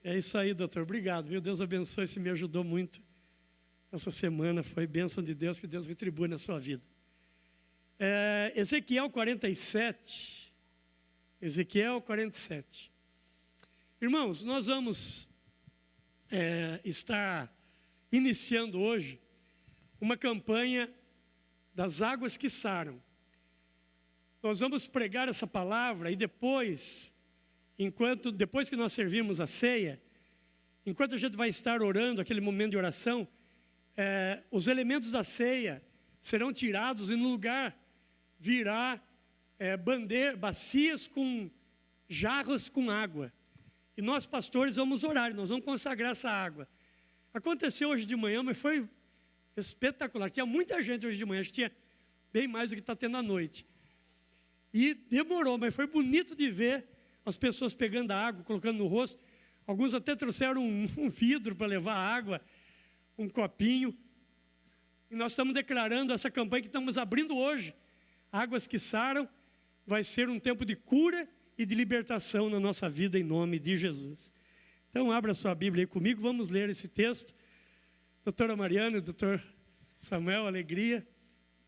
É isso aí, doutor. Obrigado. Meu Deus abençoe, você me ajudou muito. Essa semana foi bênção de Deus, que Deus retribua na sua vida. Ezequiel 47. Ezequiel 47. Irmãos, nós vamos estar iniciando hoje uma campanha das águas que saram. Nós vamos pregar essa palavra e depois que nós servimos a ceia, enquanto a gente vai estar orando, aquele momento de oração, os elementos da ceia serão tirados e no lugar virá bacias com jarros com água. E nós, pastores, vamos orar, nós vamos consagrar essa água. Aconteceu hoje de manhã, mas foi espetacular. Tinha muita gente hoje de manhã, acho que tinha bem mais do que está tendo à noite. E demorou, mas foi bonito de ver as pessoas pegando a água, colocando no rosto. Alguns até trouxeram um vidro para levar água, um copinho. E nós estamos declarando essa campanha que estamos abrindo hoje. Águas que saram, vai ser um tempo de cura e de libertação na nossa vida, em nome de Jesus. Então, abra sua Bíblia aí comigo, vamos ler esse texto. Doutora Mariana, doutor Samuel, alegria.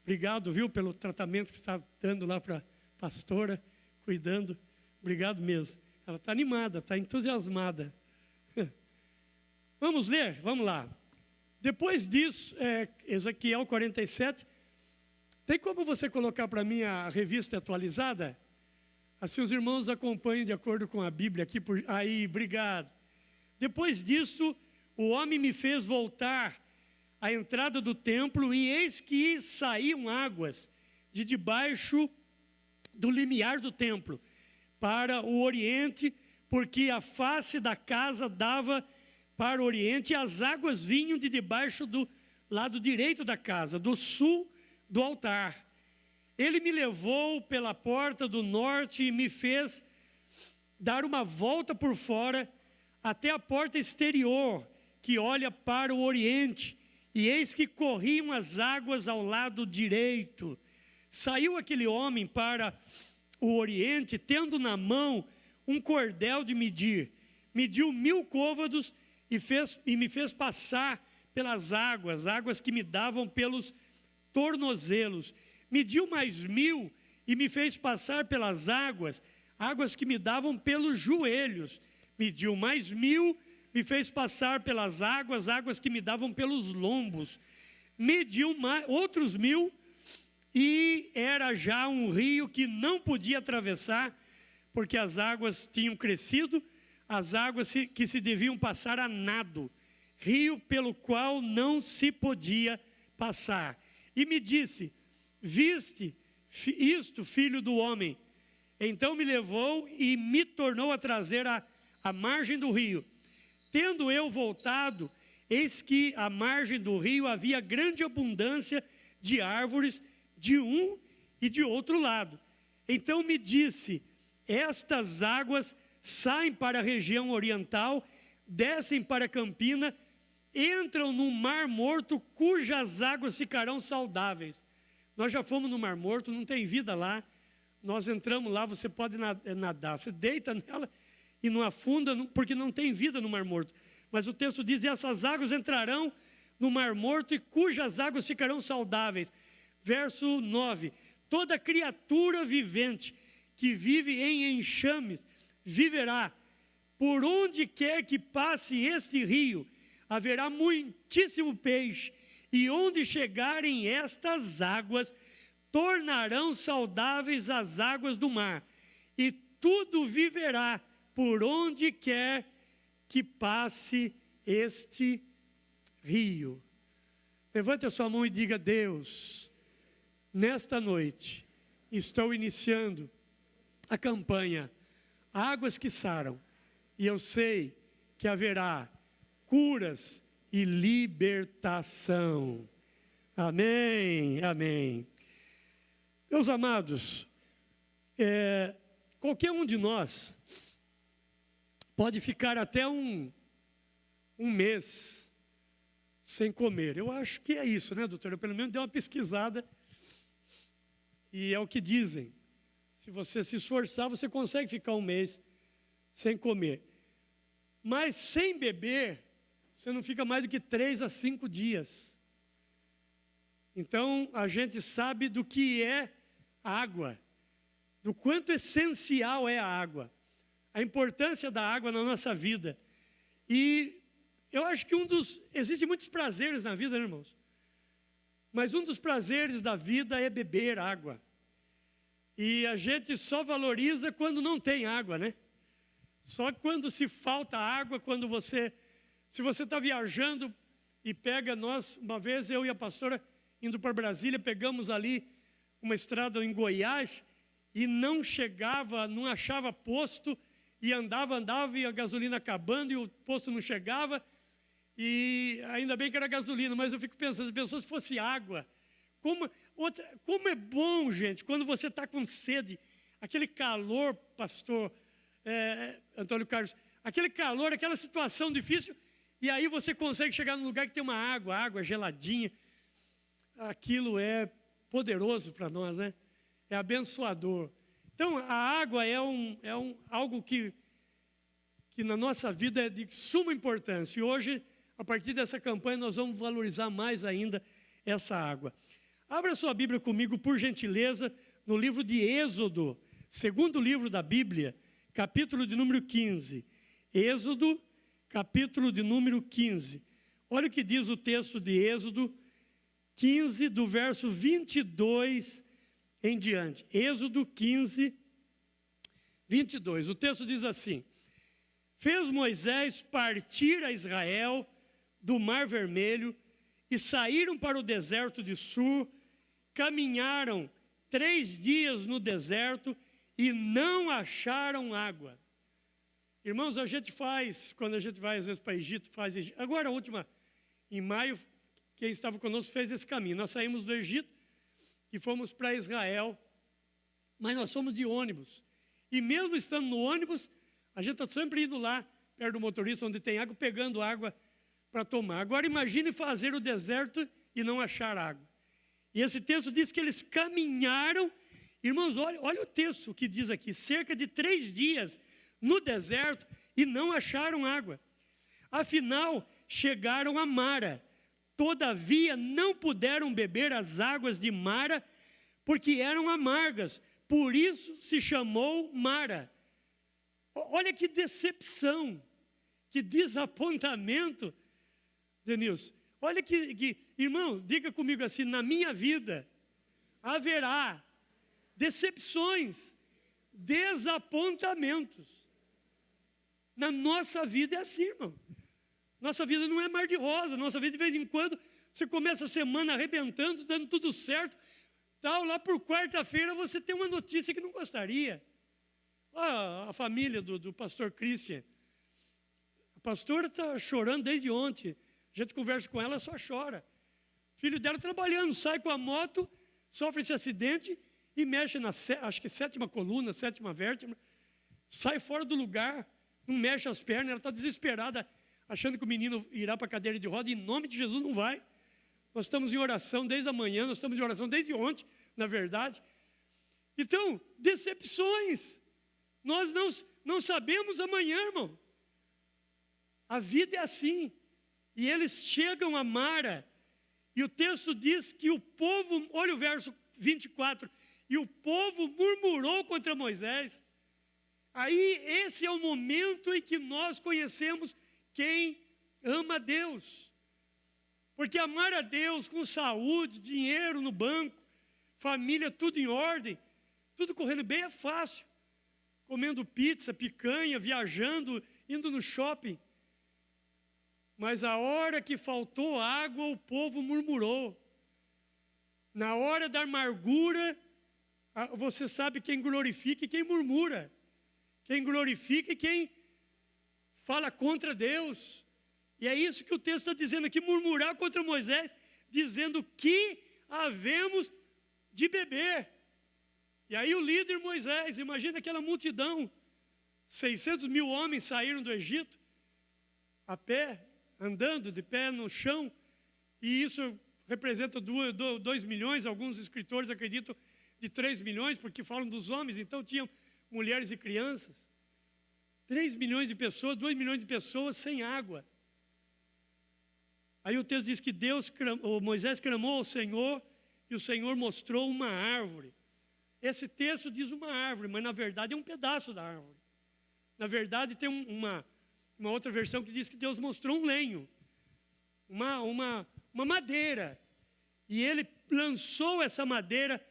Obrigado, viu, pelo tratamento que está dando lá para a pastora, cuidando. Obrigado mesmo. Ela está animada, está entusiasmada. Vamos ler? Vamos lá. Depois disso, Ezequiel 47. Tem como você colocar para mim a revista atualizada? Assim os irmãos acompanham de acordo com a Bíblia aqui. Aí, obrigado. Depois disso, o homem me fez voltar à entrada do templo e eis que saíam águas de debaixo do limiar do templo para o oriente, porque a face da casa dava para o oriente e as águas vinham de debaixo do lado direito da casa, do sul do altar. Ele me levou pela porta do norte e me fez dar uma volta por fora até a porta exterior, que olha para o oriente, e eis que corriam as águas ao lado direito. Saiu aquele homem para o oriente, tendo na mão um cordel de medir. Mediu 1000 côvados e me fez passar pelas águas que me davam pelos tornozelos. Mediu mais 1000 e me fez passar pelas águas que me davam pelos joelhos. Mediu mais 1000, me fez passar pelas águas que me davam pelos lombos. Mediu outros 1000 e era já um rio que não podia atravessar, porque as águas tinham crescido, as águas que se deviam passar a nado, rio pelo qual não se podia passar. E me disse: viste isto, filho do homem? Então me levou e me tornou a trazer à margem do rio. Tendo eu voltado, eis que à margem do rio havia grande abundância de árvores de um e de outro lado. Então me disse: estas águas saem para a região oriental, descem para a campina, entram no Mar Morto, cujas águas ficarão saudáveis. Nós já fomos no Mar Morto, não tem vida lá. Nós entramos lá, você pode nadar. Você deita nela e não afunda, porque não tem vida no Mar Morto. Mas o texto diz: e essas águas entrarão no Mar Morto e cujas águas ficarão saudáveis. Verso 9. Toda criatura vivente que vive em enxames viverá. Por onde quer que passe este rio, haverá muitíssimo peixe. E onde chegarem estas águas, tornarão saudáveis as águas do mar. E tudo viverá por onde quer que passe este rio. Levante a sua mão e diga: Deus, nesta noite estou iniciando a campanha Águas que Saram. E eu sei que haverá curas e libertação. Amém, amém. Meus amados, qualquer um de nós pode ficar até um mês sem comer. Eu acho que é isso, né, doutor? Eu pelo menos dei uma pesquisada e é o que dizem. Se você se esforçar, você consegue ficar um mês sem comer. Mas sem beber, você não fica mais do que 3 a 5 dias. Então, a gente sabe do que é água, do quanto essencial é a água, a importância da água na nossa vida. E eu acho que existem muitos prazeres na vida, né, irmãos? Mas um dos prazeres da vida é beber água. E a gente só valoriza quando não tem água, né? Só quando se falta água, se você está viajando e pega uma vez eu e a pastora indo para Brasília, pegamos ali uma estrada em Goiás e não achava posto, e andava e a gasolina acabando e o posto não chegava, e ainda bem que era gasolina, mas eu fico pensando, se fosse água, como é bom, gente, quando você está com sede, aquele calor, pastor Antônio Carlos, aquele calor, aquela situação difícil, e aí você consegue chegar num lugar que tem uma água geladinha. Aquilo é poderoso para nós, né? É abençoador. Então, a água é algo que na nossa vida é de suma importância. E hoje, a partir dessa campanha, nós vamos valorizar mais ainda essa água. Abra sua Bíblia comigo, por gentileza, no livro de Êxodo, segundo livro da Bíblia, capítulo de número 15. Êxodo, capítulo de número 15. Olha o que diz o texto de Êxodo 15, do verso 22 em diante. Êxodo 15, 22. O texto diz assim: fez Moisés partir a Israel do Mar Vermelho e saíram para o deserto de Sur, caminharam 3 dias no deserto e não acharam água. Irmãos, quando a gente vai às vezes para o Egito, agora em maio, quem estava conosco fez esse caminho. Nós saímos do Egito e fomos para Israel, mas nós fomos de ônibus. E mesmo estando no ônibus, a gente está sempre indo lá, perto do motorista, onde tem água, pegando água para tomar. Agora imagine fazer o deserto e não achar água. E esse texto diz que eles caminharam. Irmãos, olha o texto que diz aqui: cerca de 3 dias no deserto e não acharam água. Afinal, chegaram a Mara. Todavia, não puderam beber as águas de Mara, porque eram amargas. Por isso se chamou Mara. Olha que decepção, que desapontamento, Denilson. Olha irmão, diga comigo assim: na minha vida haverá decepções, desapontamentos. Na nossa vida é assim, irmão. Nossa vida não é mar de rosa. Nossa vida, de vez em quando, você começa a semana arrebentando, dando tudo certo. Lá por quarta-feira você tem uma notícia que não gostaria. A família do pastor Christian. A pastora está chorando desde ontem. A gente conversa com ela, só chora. O filho dela trabalhando, sai com a moto, sofre esse acidente e mexe acho que 7ª coluna, 7ª vértebra. Sai fora do lugar, não mexe as pernas, ela está desesperada, achando que o menino irá para a cadeira de roda. Em nome de Jesus, não vai. Nós estamos em oração desde a manhã, nós estamos em oração desde ontem, na verdade. Então, decepções. Nós não sabemos amanhã, irmão. A vida é assim. E eles chegam a Mara, e o texto diz que o povo, olha o verso 24, e o povo murmurou contra Moisés. Aí, esse é o momento em que nós conhecemos quem ama a Deus. Porque amar a Deus com saúde, dinheiro no banco, família, tudo em ordem, tudo correndo bem, é fácil. Comendo pizza, picanha, viajando, indo no shopping. Mas a hora que faltou água, o povo murmurou. Na hora da amargura, você sabe quem glorifica e quem murmura. Quem glorifica e quem fala contra Deus. E é isso que o texto está dizendo aqui: murmurar contra Moisés, dizendo que havemos de beber. E aí o líder Moisés, imagina aquela multidão, 600 mil homens saíram do Egito, a pé, andando de pé no chão, e isso representa 2 milhões, alguns escritores acreditam de 3 milhões, porque falam dos homens, então tinham mulheres e crianças. 3 milhões de pessoas, 2 milhões de pessoas sem água. Aí o texto diz que Moisés clamou ao Senhor e o Senhor mostrou uma árvore. Esse texto diz uma árvore, mas na verdade é um pedaço da árvore. Na verdade tem uma outra versão que diz que Deus mostrou um lenho, uma madeira. E ele lançou essa madeira,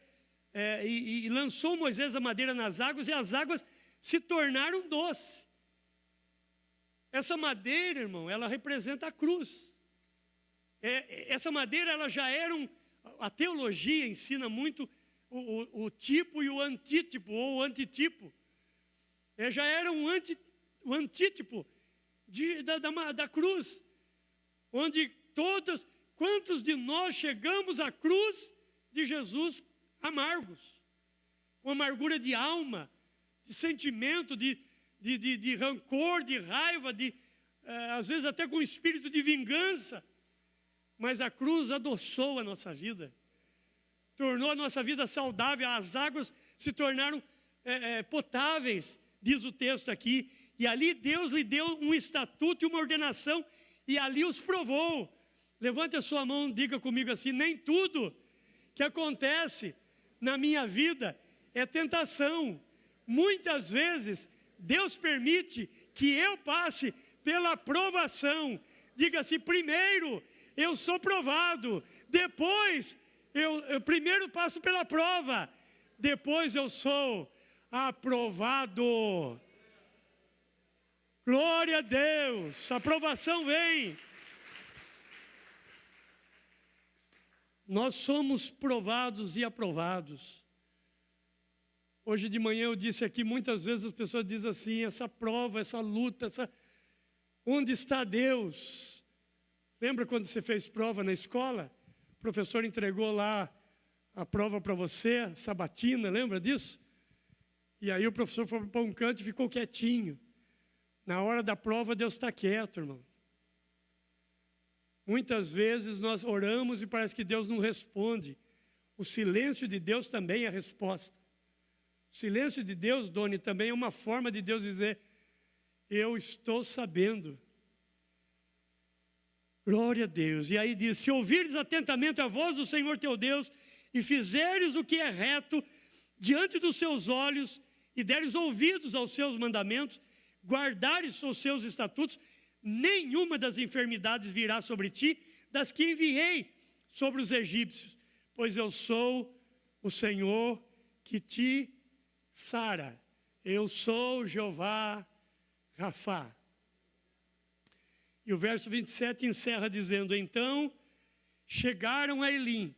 e lançou Moisés a madeira nas águas, e as águas se tornaram doce. Essa madeira, irmão, ela representa a cruz. Essa madeira, ela já era a teologia ensina muito o tipo e o antítipo, ou o antitipo. Já era o antítipo da cruz, onde quantos de nós chegamos à cruz de Jesus amargos, com amargura de alma, de sentimento, de rancor, de raiva, às vezes até com espírito de vingança. Mas a cruz adoçou a nossa vida, tornou a nossa vida saudável, as águas se tornaram potáveis, diz o texto aqui, e ali Deus lhe deu um estatuto e uma ordenação, e ali os provou. Levante a sua mão, diga comigo assim: nem tudo que acontece na minha vida é tentação. Muitas vezes Deus permite que eu passe pela provação. Diga assim: primeiro eu sou provado, depois eu primeiro passo pela prova, depois eu sou aprovado. Glória a Deus, a aprovação vem. Nós somos provados e aprovados. Hoje de manhã eu disse aqui, muitas vezes as pessoas dizem assim: essa prova, essa luta, onde está Deus? Lembra quando você fez prova na escola? O professor entregou lá a prova para você, sabatina, lembra disso? E aí o professor foi para um canto e ficou quietinho. Na hora da prova, Deus está quieto, irmão. Muitas vezes nós oramos e parece que Deus não responde. O silêncio de Deus também é a resposta. O silêncio de Deus, Doni, também é uma forma de Deus dizer: eu estou sabendo. Glória a Deus. E aí diz: se ouvires atentamente a voz do Senhor teu Deus, e fizeres o que é reto diante dos seus olhos, e deres ouvidos aos seus mandamentos, guardares os seus estatutos, nenhuma das enfermidades virá sobre ti, das que enviei sobre os egípcios, pois eu sou o Senhor que te sara. Eu sou Jeová Rafá. E o verso 27 encerra dizendo: então chegaram a Elim,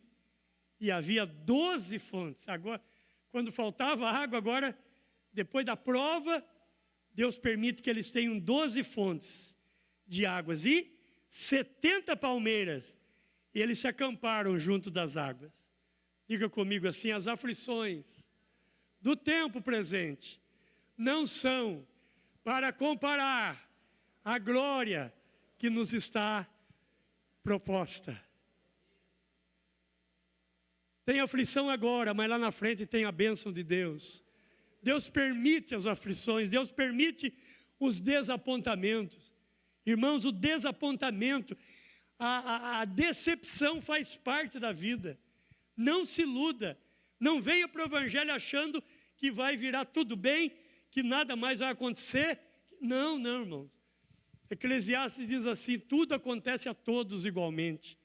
e havia 12 fontes. Agora, quando faltava água, agora, depois da prova, Deus permite que eles tenham 12 fontes de águas e 70 palmeiras. E eles se acamparam junto das águas. Diga comigo assim: as aflições do tempo presente não são para comparar a glória que nos está proposta. Tem aflição agora, mas lá na frente tem a bênção de Deus. Deus permite as aflições, Deus permite os desapontamentos. Irmãos, o desapontamento, a decepção faz parte da vida. Não se iluda. Não venha para o Evangelho achando que vai virar tudo bem, que nada mais vai acontecer. Não, irmãos. Eclesiastes diz assim: tudo acontece a todos igualmente,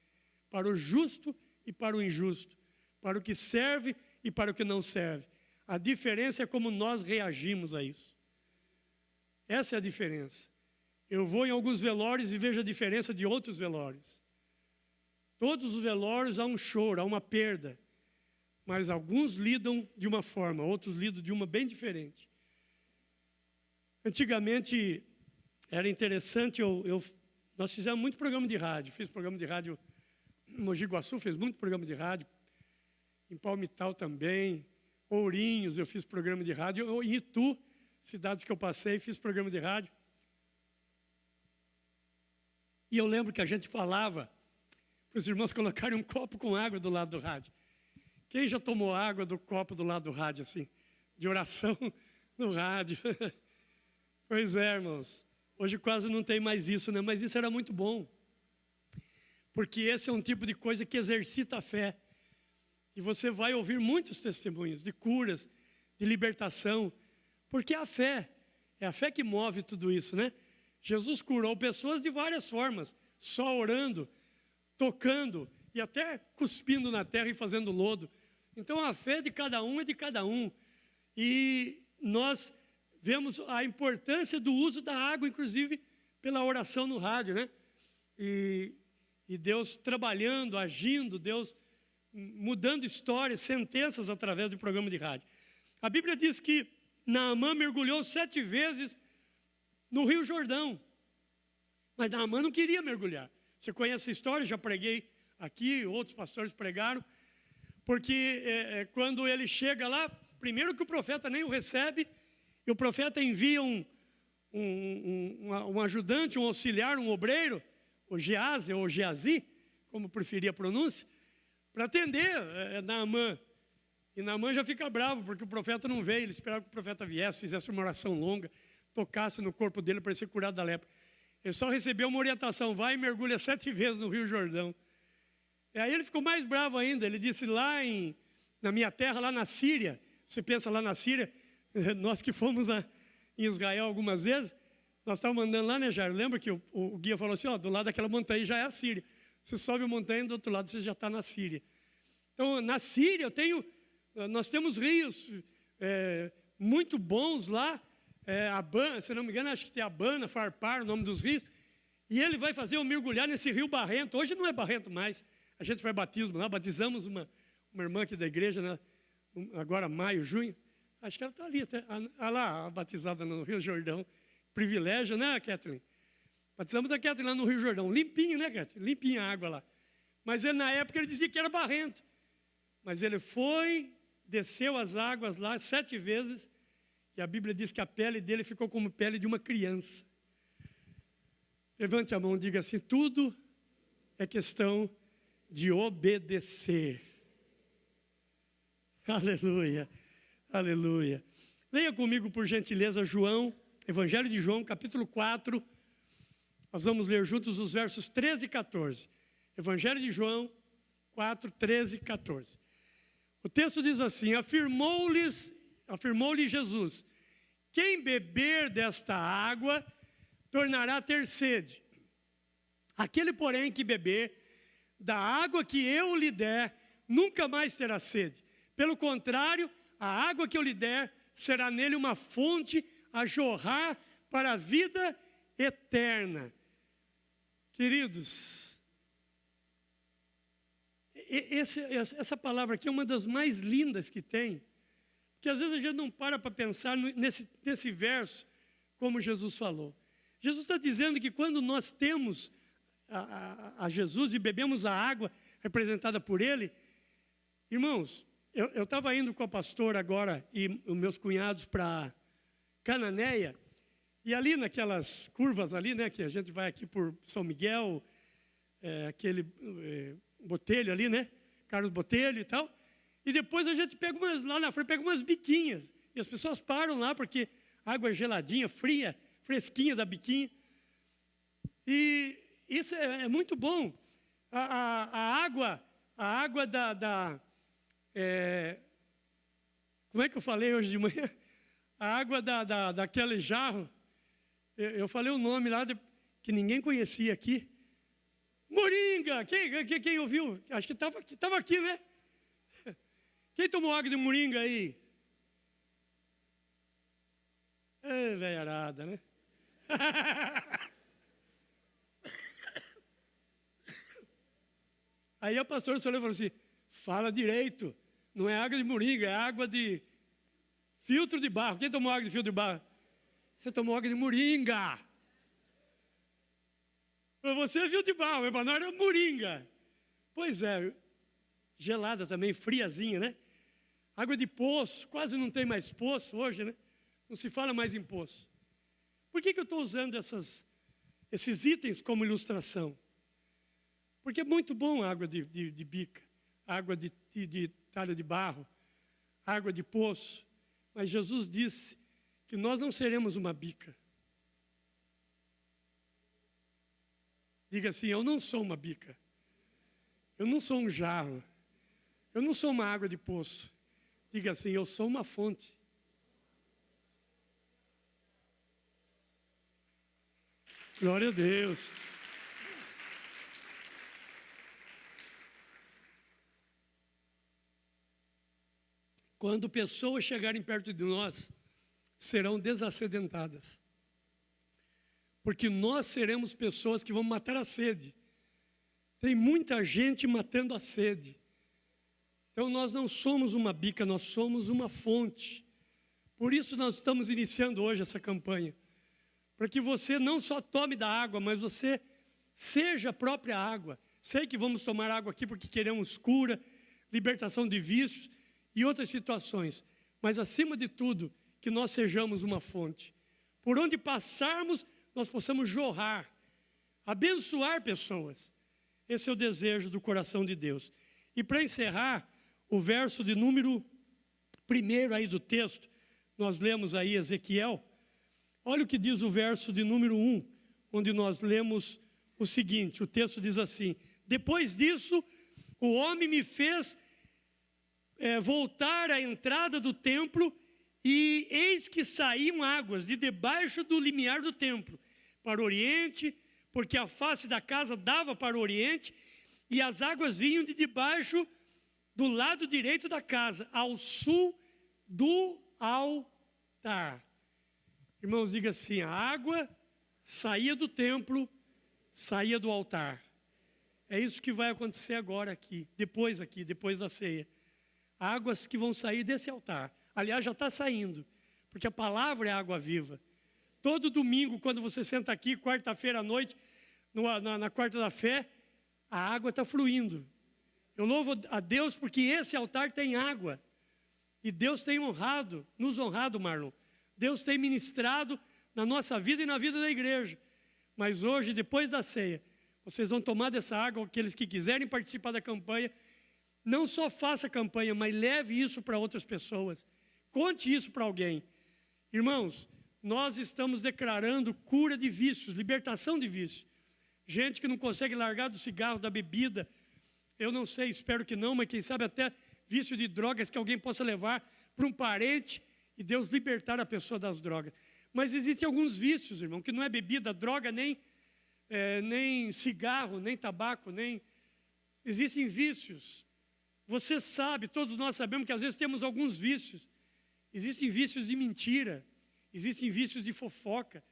para o justo e para o injusto, para o que serve e para o que não serve. A diferença é como nós reagimos a isso. Essa é a diferença. Eu vou em alguns velórios e vejo a diferença de outros velórios. Todos os velórios há um choro, há uma perda. Mas alguns lidam de uma forma, outros lidam de uma bem diferente. Antigamente era interessante, nós fizemos muito programa de rádio. Fiz programa de rádio em Mogi Guaçu, fez muito programa de rádio. Em Palmital também. Ourinhos, eu fiz programa de rádio. Em Itu, cidades que eu passei, fiz programa de rádio. E eu lembro que a gente falava para os irmãos colocarem um copo com água do lado do rádio. Quem já tomou água do copo do lado do rádio, assim, de oração no rádio? Pois é, irmãos. Hoje quase não tem mais isso, né? Mas isso era muito bom. Porque esse é um tipo de coisa que exercita a fé. E você vai ouvir muitos testemunhos de curas, de libertação. Porque é a fé que move tudo isso, né? Jesus curou pessoas de várias formas. Só orando, tocando e até cuspindo na terra e fazendo lodo. Então a fé de cada um é de cada um. E nós vemos a importância do uso da água, inclusive pela oração no rádio, né? E Deus trabalhando, agindo, Deus mudando histórias, sentenças através do programa de rádio. A Bíblia diz que Naamã mergulhou 7 vezes no Rio Jordão. Mas Naamã não queria mergulhar. Você conhece essa história? Já preguei aqui, outros pastores pregaram. Porque quando ele chega lá, primeiro que o profeta nem o recebe, e o profeta envia um ajudante, um auxiliar, um obreiro, o Geazi ou Geazi, como preferia a pronúncia, para atender Naamã. E Naamã já fica bravo, porque o profeta não veio, ele esperava que o profeta viesse, fizesse uma oração longa, tocasse no corpo dele para ele ser curado da lepra. Ele só recebeu uma orientação, vai e mergulha 7 vezes no Rio Jordão. E aí ele ficou mais bravo ainda, ele disse lá na minha terra, lá na Síria, você pensa lá na Síria, nós que fomos em Israel algumas vezes, nós estávamos andando lá, né, Jairo? Lembra que o guia falou assim, ó, do lado daquela montanha já é a Síria. Você sobe a montanha, do outro lado você já está na Síria. Então, na Síria, nós temos rios muito bons lá, Abana, se não me engano, acho que tem Abana, Farpar, o nome dos rios, e ele vai fazer eu mergulhar nesse rio barrento. Hoje não é barrento mais, a gente faz batismo lá, batizamos uma irmã aqui da igreja, né, agora maio, junho, acho que ela está ali, até, lá, batizada no Rio Jordão. Privilégio, né, Kathleen? Batizamos a Kathleen lá no Rio Jordão. Limpinho, né, Kathleen? Limpinha a água lá. Mas na época ele dizia que era barrento. Mas ele foi, desceu as águas lá 7 vezes, e a Bíblia diz que a pele dele ficou como pele de uma criança. Levante a mão e diga assim, tudo é questão de obedecer. Aleluia, aleluia. Leia comigo, por gentileza, Evangelho de João, capítulo 4. Nós vamos ler juntos os versos 13 e 14. Evangelho de João 4, 13 e 14. O texto diz assim, afirmou-lhe Jesus, quem beber desta água tornará a ter sede. Aquele, porém, que beber da água que eu lhe der, nunca mais terá sede. Pelo contrário, a água que eu lhe der será nele uma fonte a jorrar para a vida eterna. Queridos, essa palavra aqui é uma das mais lindas que tem, porque às vezes a gente não para pensar nesse verso, como Jesus falou. Jesus está dizendo que quando nós temos a Jesus e bebemos a água representada por Ele, irmãos, eu estava indo com a pastora agora e os meus cunhados para Cananéia, e ali naquelas curvas ali, né, que a gente vai aqui por São Miguel, aquele Botelho ali, né, Carlos Botelho e tal, e depois a gente pega lá na frente, pega umas biquinhas, e as pessoas param lá, porque a água é geladinha, fria, fresquinha da biquinha, e isso é muito bom. A água como é que eu falei hoje de manhã? A água daquele jarro, eu falei o nome lá que ninguém conhecia aqui. Moringa! Quem ouviu? Acho que estava aqui, né? Quem tomou água de moringa aí? É velharada, né? Aí a pastora falou assim, fala direito, não é água de moringa, é água de filtro de barro. Quem tomou água de filtro de barro? Você tomou água de moringa. Para você é filtro de barro, mas para nós era moringa. Pois é, gelada também, friazinha, né? Água de poço, quase não tem mais poço hoje, né? Não se fala mais em poço. Por que eu estou usando esses itens como ilustração? Porque é muito bom a água de bica, água de talha de barro, água de poço. Mas Jesus disse que nós não seremos uma bica. Diga assim: eu não sou uma bica. Eu não sou um jarro. Eu não sou uma água de poço. Diga assim: eu sou uma fonte. Glória a Deus. Quando pessoas chegarem perto de nós, serão desacidentadas. Porque nós seremos pessoas que vão matar a sede. Tem muita gente matando a sede. Então nós não somos uma bica, nós somos uma fonte. Por isso nós estamos iniciando hoje essa campanha. Para que você não só tome da água, mas você seja a própria água. Sei que vamos tomar água aqui porque queremos cura, libertação de vícios e outras situações. Mas acima de tudo, que nós sejamos uma fonte. Por onde passarmos, nós possamos jorrar, abençoar pessoas. Esse é o desejo do coração de Deus. E para encerrar, o verso de número 1 aí do texto, nós lemos aí Ezequiel. Olha o que diz o verso de número 1, onde nós lemos o seguinte, o texto diz assim: depois disso, o homem me fez voltar à entrada do templo, e eis que saíam águas de debaixo do limiar do templo, para o oriente, porque a face da casa dava para o oriente, e as águas vinham de debaixo do lado direito da casa, ao sul do altar. Irmãos, diga assim: a água saía do templo, saía do altar. É isso que vai acontecer agora aqui, depois da ceia. Águas que vão sair desse altar. Aliás, já está saindo, porque a palavra é água viva. Todo domingo, quando você senta aqui, quarta-feira à noite, na quarta da fé, a água está fluindo. Eu louvo a Deus porque esse altar tem água. E Deus tem nos honrado, Marlon. Deus tem ministrado na nossa vida e na vida da igreja. Mas hoje, depois da ceia, vocês vão tomar dessa água, aqueles que quiserem participar da campanha. Não só faça a campanha, mas leve isso para outras pessoas. Conte isso para alguém. Irmãos, nós estamos declarando cura de vícios, libertação de vícios. Gente que não consegue largar do cigarro, da bebida. Eu não sei, espero que não, mas quem sabe até vício de drogas que alguém possa levar para um parente e Deus libertar a pessoa das drogas. Mas existem alguns vícios, irmão, que não é bebida, droga, nem cigarro, nem tabaco, nem... Existem vícios. Você sabe, todos nós sabemos que às vezes temos alguns vícios. Existem vícios de mentira, existem vícios de fofoca,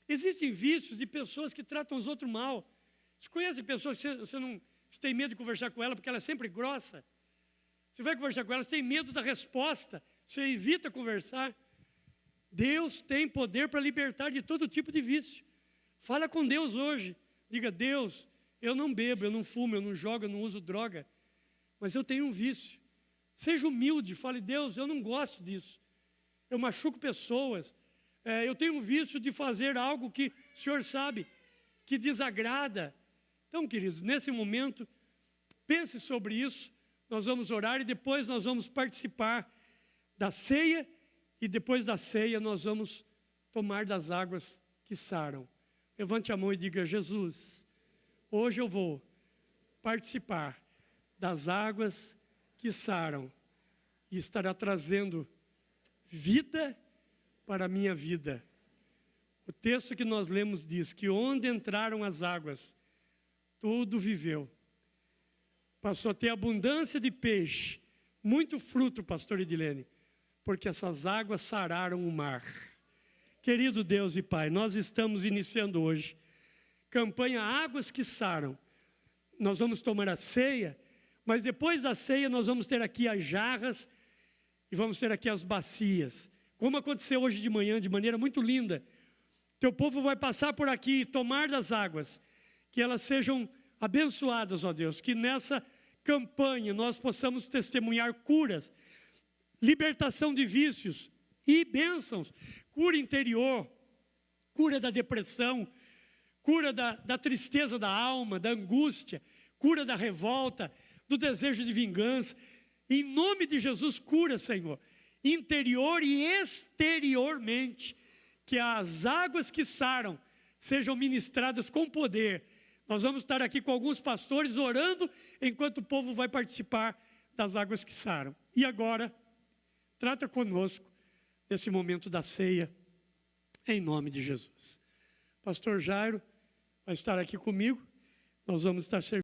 existem vícios de pessoas que tratam os outros mal. Você conhece pessoas que você tem medo de conversar com ela porque ela é sempre grossa? Você vai conversar com ela, você tem medo da resposta, você evita conversar. Deus tem poder para libertar de todo tipo de vício. Fala com Deus hoje. Diga: Deus, eu não bebo, eu não fumo, eu não jogo, eu não uso droga, mas eu tenho um vício. Seja humilde, fale: Deus, eu não gosto disso. Eu machuco pessoas. Eu tenho um vício de fazer algo que o Senhor sabe, que desagrada. Então, queridos, nesse momento, pense sobre isso. Nós vamos orar e depois nós vamos participar da ceia. E depois da ceia nós vamos tomar das águas que saram. Levante a mão e diga: Jesus, hoje eu vou participar das águas que saram. E estará trazendo vida para a minha vida. O texto que nós lemos diz que onde entraram as águas, tudo viveu. Passou a ter abundância de peixe, muito fruto, pastor Edilene, porque essas águas sararam o mar. Querido Deus e Pai, nós estamos iniciando hoje campanha Águas que Saram. Nós vamos tomar a ceia, mas depois da ceia nós vamos ter aqui as jarras e vamos ter aqui as bacias. Como aconteceu hoje de manhã, de maneira muito linda. Teu povo vai passar por aqui e tomar das águas, que elas sejam abençoadas, ó Deus, que nessa campanha nós possamos testemunhar curas, libertação de vícios e bênçãos, cura interior, cura da depressão, cura da tristeza da alma, da angústia, cura da revolta, do desejo de vingança. Em nome de Jesus, cura, Senhor, interior e exteriormente, que as águas que saram sejam ministradas com poder Nós vamos estar aqui com alguns pastores orando enquanto o povo vai participar das águas que saram. E agora, trata conosco nesse momento da ceia, em nome de Jesus. Pastor Jairo vai estar aqui comigo. Nós vamos estar servindo.